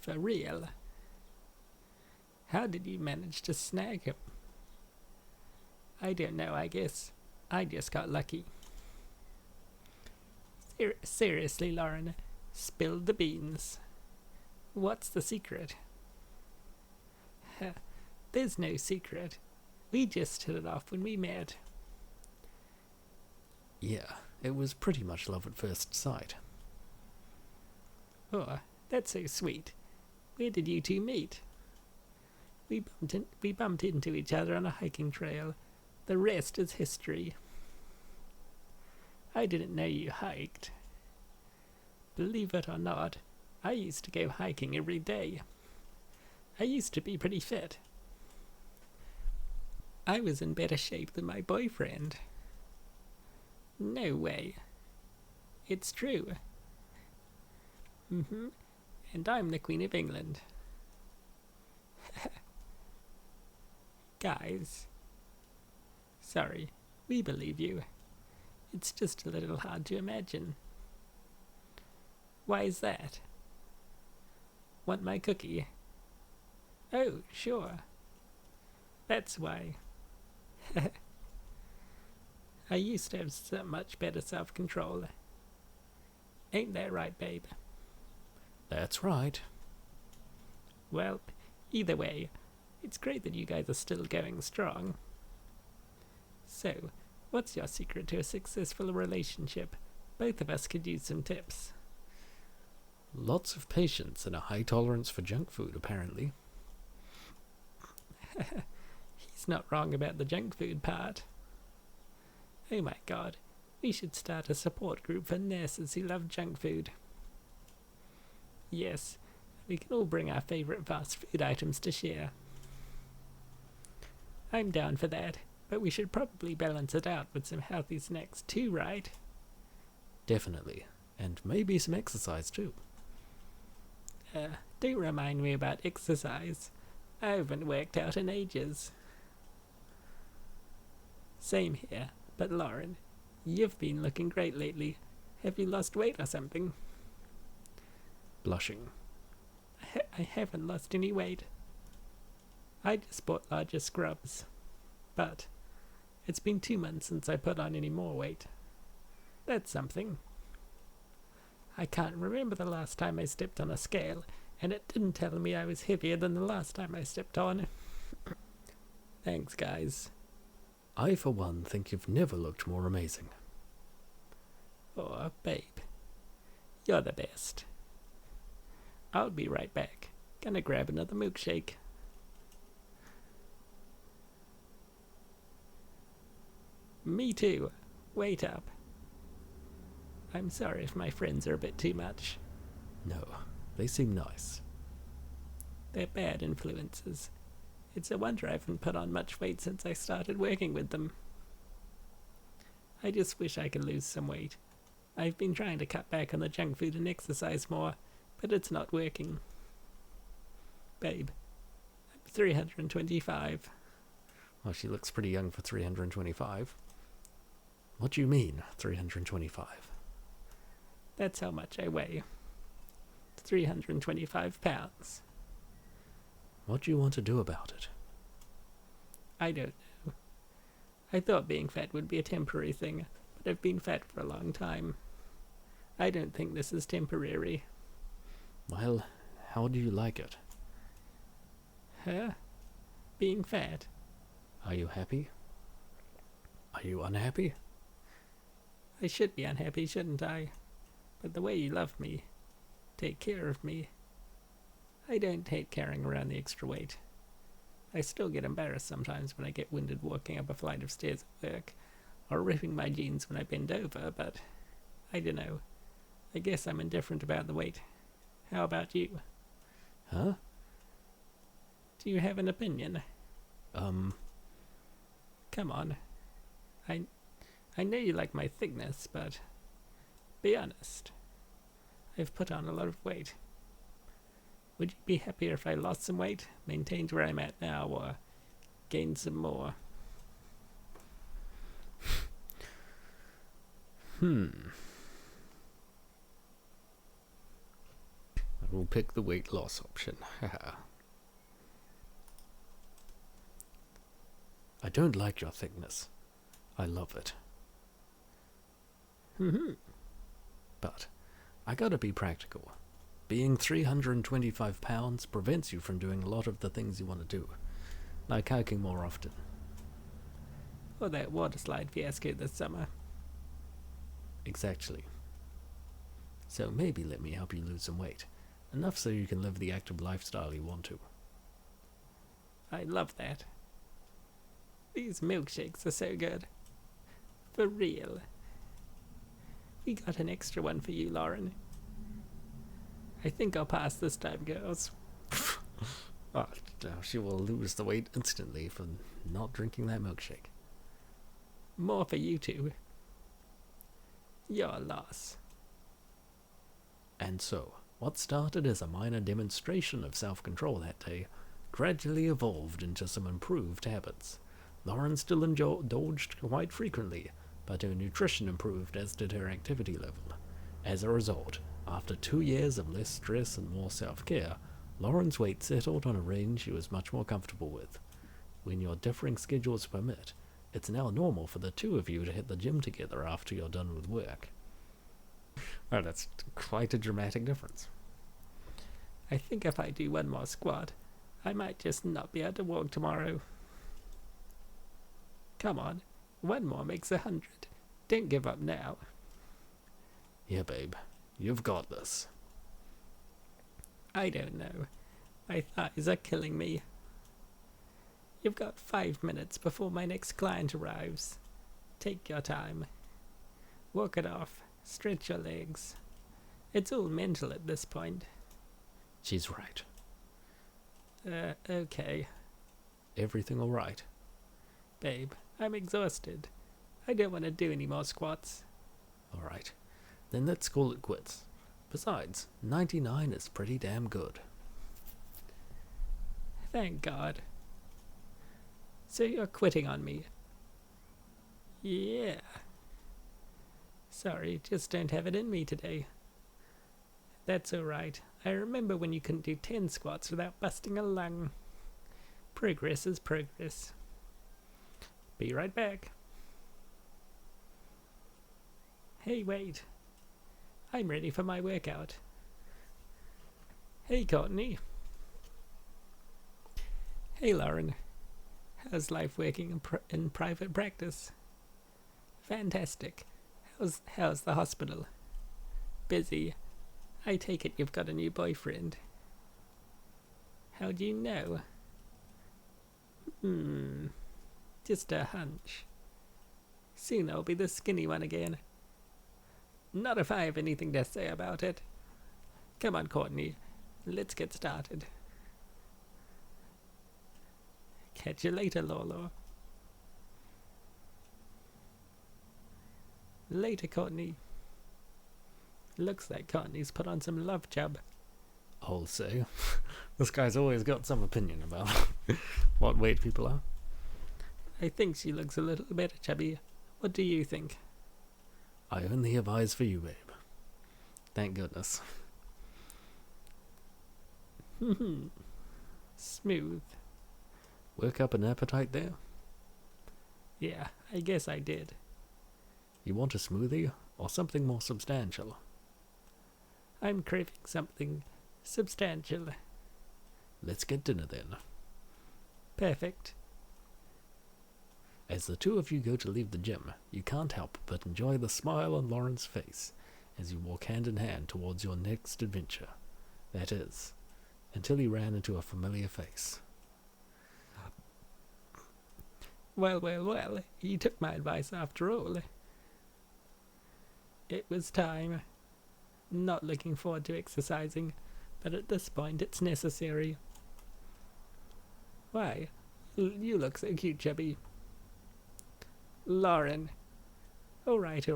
For real. How did you manage to snag him? I don't know, I guess I just got lucky. Seriously, Lauren, spill the beans. What's the secret? There's no secret. We just hit it off when we met. Yeah, it was pretty much love at first sight. Oh, that's so sweet. Where did you two meet? We bumped into each other on a hiking trail. The rest is history. I didn't know you hiked. Believe it or not, I used to go hiking every day. I used to be pretty fit. I was in better shape than my boyfriend. No way. It's true. And I'm the Queen of England. Guys. Sorry, we believe you. It's just a little hard to imagine. Why is that? Want my cookie? Oh, sure. That's why. I used to have so much better self-control. Ain't that right, babe? That's right. Well, either way, it's great that you guys are still going strong. So, what's your secret to a successful relationship? Both of us could use some tips. Lots of patience and a high tolerance for junk food, apparently. He's not wrong about the junk food part. Oh my god, we should start a support group for nurses who love junk food. Yes, we can all bring our favourite fast food items to share. I'm down for that, but we should probably balance it out with some healthy snacks too, right? Definitely. And maybe some exercise too. Don't remind me about exercise. I haven't worked out in ages. Same here, but Lauren, you've been looking great lately. Have you lost weight or something? Blushing. I haven't lost any weight. I just bought larger scrubs. But it's been 2 months since I put on any more weight. That's something. I can't remember the last time I stepped on a scale, and it didn't tell me I was heavier than the last time I stepped on. Thanks, guys. I, for one, think you've never looked more amazing. Oh, babe. You're the best. I'll be right back. Gonna grab another milkshake. Me too. Wait up. I'm sorry if my friends are a bit too much. No, they seem nice. They're bad influences. It's a wonder I haven't put on much weight since I started working with them. I just wish I could lose some weight. I've been trying to cut back on the junk food and exercise more, but it's not working. Babe, I'm 325. Well, she looks pretty young for 325. What do you mean, 325? That's how much I weigh. 325 pounds. What do you want to do about it? I don't know. I thought being fat would be a temporary thing, but I've been fat for a long time. I don't think this is temporary. Well, how do you like it? Huh? Being fat? Are you happy? Are you unhappy? I should be unhappy, shouldn't I? But the way you love me, take care of me. I don't hate carrying around the extra weight. I still get embarrassed sometimes when I get winded walking up a flight of stairs at work, or ripping my jeans when I bend over, but I don't know. I guess I'm indifferent about the weight. How about you? Huh? Do you have an opinion? Come on. I know you like my thickness, but be honest. I've put on a lot of weight. Would you be happier if I lost some weight, maintained where I'm at now, or gained some more? I will pick the weight loss option. I don't like your thickness. I love it. But I gotta be practical. Being 325 pounds prevents you from doing a lot of the things you want to do, like hiking more often. Or that water slide fiasco this summer. Exactly. So maybe let me help you lose some weight, enough so you can live the active lifestyle you want to. I love that. These milkshakes are so good. For real. We got an extra one for you, Lauren. I think I'll pass this time, girls. Oh, she will lose the weight instantly for not drinking that milkshake. More for you two. Your loss. And so, what started as a minor demonstration of self-control that day gradually evolved into some improved habits. Lauren still indulged quite frequently, but her nutrition improved as did her activity level. As a result, after 2 years of less stress and more self-care, Lauren's weight settled on a range she was much more comfortable with. When your differing schedules permit, It's now normal for the two of you to hit the gym together after you're done with work. Oh, that's quite a dramatic difference. I think if I do one more squat, I might just not be able to walk tomorrow. Come on, one more makes 100. Don't give up now. Yeah, babe, you've got this. I don't know. My thighs are killing me. You've got 5 minutes before my next client arrives. Take your time. Walk it off. Stretch your legs. It's all mental at this point. She's right. Okay. Everything all right? Babe, I'm exhausted. I don't want to do any more squats. All right. Then let's call it quits. Besides, 99 is pretty damn good. Thank God. So you're quitting on me? Yeah. Sorry, just don't have it in me today. That's alright. I remember when you couldn't do 10 squats without busting a lung. Progress is progress. Be right back. Hey, wait. I'm ready for my workout. Hey, Courtney. Hey, Lauren. How's life working in private practice? Fantastic. How's the hospital? Busy. I take it you've got a new boyfriend. How do you know? Just a hunch. Soon I'll be the skinny one again. Not if I have anything to say about it. Come on, Courtney. Let's get started. Catch you later, Lolo. Later, Courtney. Looks like Courtney's put on some love chub. I'll say. This guy's always got some opinion about what weight people are. I think she looks a little bit chubby. What do you think? I only have eyes for you, babe. Thank goodness. Smooth. Work up an appetite there? Yeah, I guess I did. You want a smoothie or something more substantial? I'm craving something substantial. Let's get dinner then. Perfect. As the two of you go to leave the gym, you can't help but enjoy the smile on Lauren's face as you walk hand in hand towards your next adventure. That is, until you ran into a familiar face. Well, you took my advice after all. It was time. Not looking forward to exercising, but at this point it's necessary. Why? You look so cute, chubby. Lauren. Alright.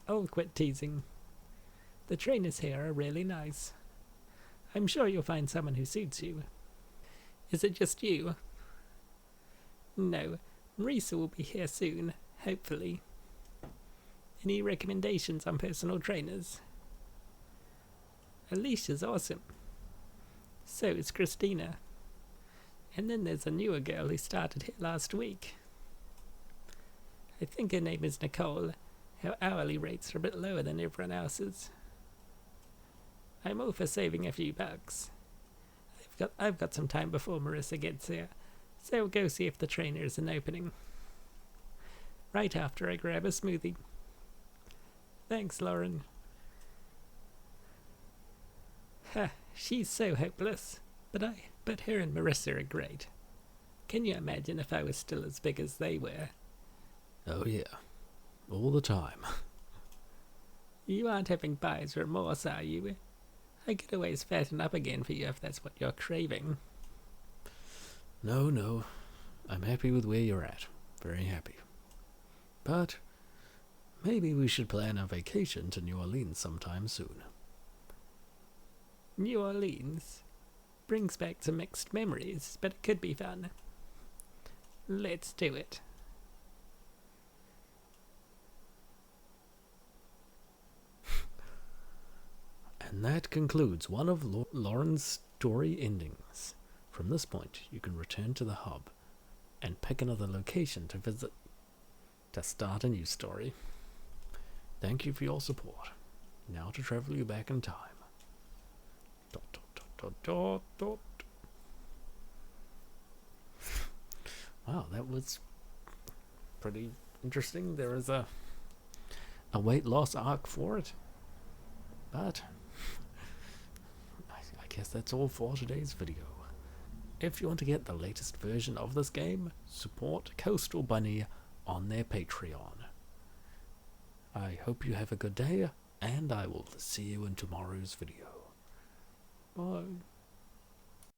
I'll quit teasing. The trainers here are really nice. I'm sure you'll find someone who suits you. Is it just you? No, Marisa will be here soon, hopefully. Any recommendations on personal trainers? Alicia's awesome. So is Christina. And then there's a newer girl who started here last week. I think her name is Nicole. Her hourly rates are a bit lower than everyone else's. I'm all for saving a few bucks. I've got some time before Marissa gets here, so we'll go see if the trainer is an opening. Right after I grab a smoothie. Thanks, Lauren. Ha, she's so hopeless. But her and Marissa are great. Can you imagine if I was still as big as they were? Oh yeah, all the time. You aren't having buyer's remorse, are you? I could always fatten up again for you if that's what you're craving. No, I'm happy with where you're at. Very happy. But maybe we should plan a vacation to New Orleans sometime soon. New Orleans brings back some mixed memories, but it could be fun. Let's do it. And that concludes one of Lauren's story endings. From this point, you can return to the hub and pick another location to visit to start a new story. Thank you for your support. Now to travel you back in time. ... Wow, that was pretty interesting. There is a weight loss arc for it. But I guess that's all for today's video. If you want to get the latest version of this game, support Coastal Bunny on their Patreon. I hope you have a good day, and I will see you in tomorrow's video. Bye.